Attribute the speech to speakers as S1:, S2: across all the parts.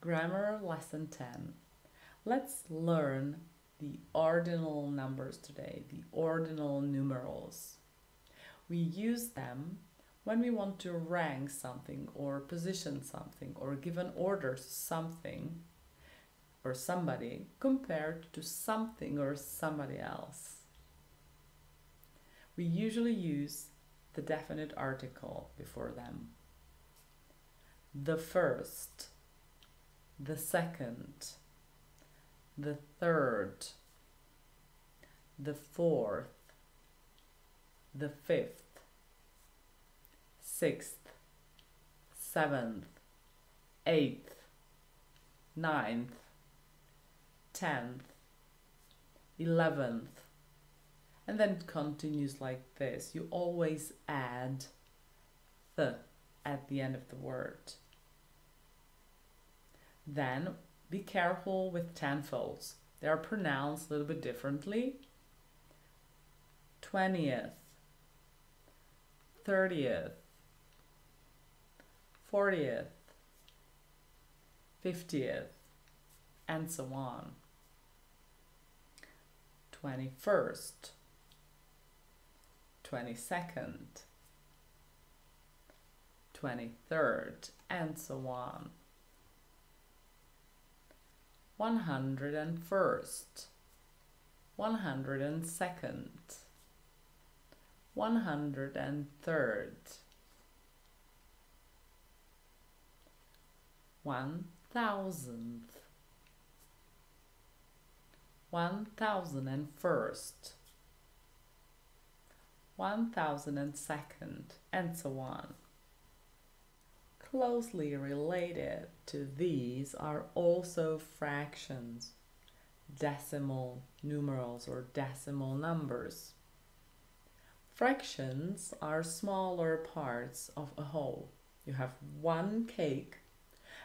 S1: Grammar Lesson 10. Let's learn the ordinal numbers today, the ordinal numerals. We use them when we want to rank something or position something or give an order to something or somebody compared to something or somebody else. We usually use the definite article before them. The first, the second, the third, the fourth, the fifth, sixth, seventh, eighth, ninth, 10th, 11th, and then it continues like this. You always add the at the end of the word. Then be careful with tenfolds. They are pronounced a little bit differently. 20th, 30th, 40th, 50th, and so on. 21st, 22nd, 23rd, and so on. 101st, 102nd, 103rd, 1000th, 1001st, 1002nd, and so on. Closely related to these are also fractions, decimal numerals or decimal numbers. Fractions are smaller parts of a whole. You have one cake,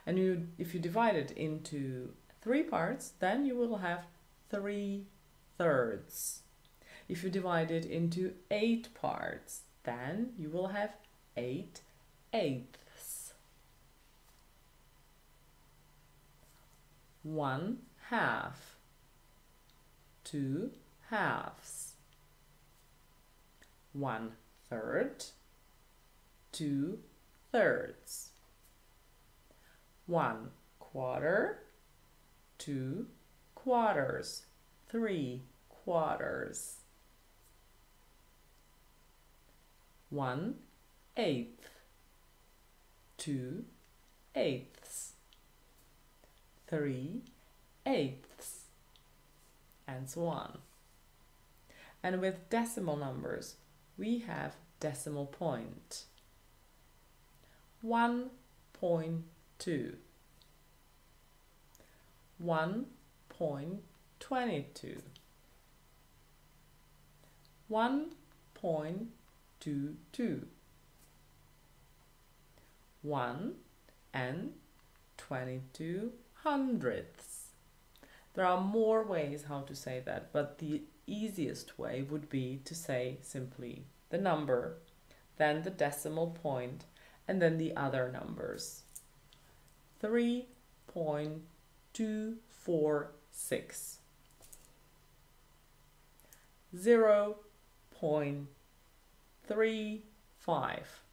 S1: and if you divide it into 3 parts, then you will have 3/3. If you divide it into 8 parts, then you will have 8/8. 1/2, 2 halves, 1/3, 2 thirds, 1/4, 2 quarters, 3 quarters, 1/8, 2 eighths, 3/8, and so on. And with decimal numbers, we have decimal point. 1.2, 1.22, 1.22, 1/22. There are more ways how to say that, but the easiest way would be to say simply the number, then the decimal point, and then the other numbers. 3.246, 0.35.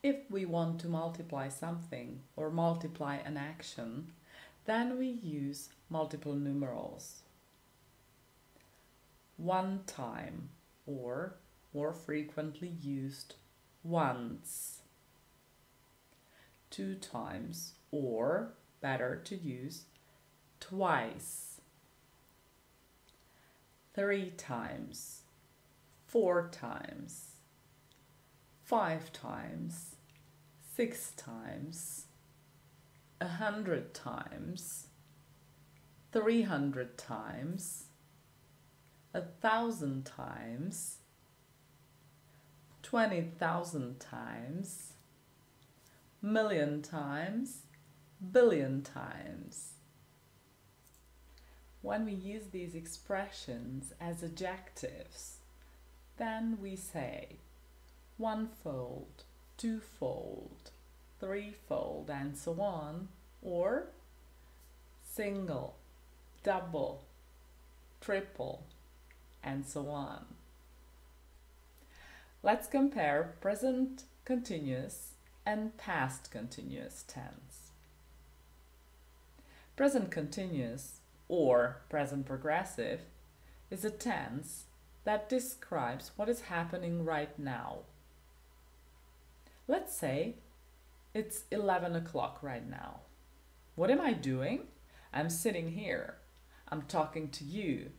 S1: If we want to multiply something or multiply an action, then we use multiple numerals. 1 time, or more frequently used, once. 2 times, or better to use, twice. 3 times, 4 times, 5 times, 6 times, 100 times, 300 times, 1,000 times, 20,000 times, million times, billion times. When we use these expressions as adjectives, then we say 1-fold, 2-fold, threefold, and so on, or single, double, triple, and so on. Let's compare present continuous and past continuous tense. Present continuous or present progressive is a tense that describes what is happening right now. Let's say it's 11 o'clock right now. What am I doing? I'm sitting here. I'm talking to you.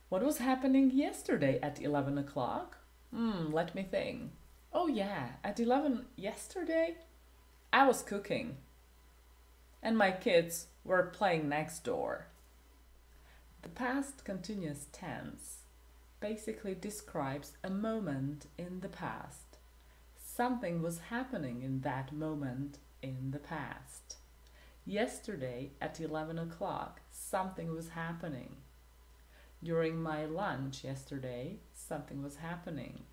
S1: What was happening yesterday at 11 o'clock? Let me think. Oh yeah, at 11 yesterday, I was cooking. And my kids were playing next door. The past continuous tense basically describes a moment in the past. Something was happening in that moment in the past. Yesterday at 11 o'clock, something was happening. During my lunch yesterday, something was happening.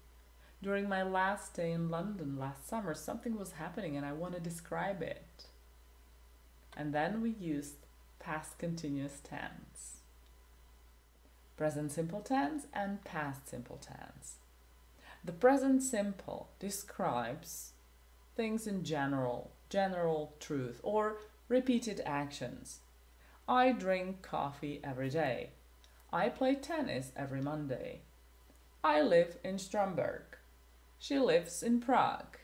S1: During my last day in London last summer, something was happening and I want to describe it. And then we used past continuous tense. Present simple tense and past simple tense. The present simple describes things in general truth or repeated actions. I drink coffee every day. I play tennis every Monday. I live in Stromberg. She lives in Prague.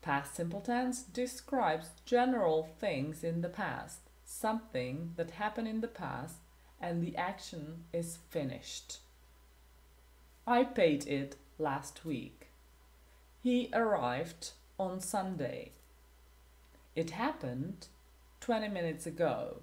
S1: Past simple tense describes general things in the past, something that happened in the past and the action is finished. I paid it last week. He arrived on Sunday. It happened 20 minutes ago.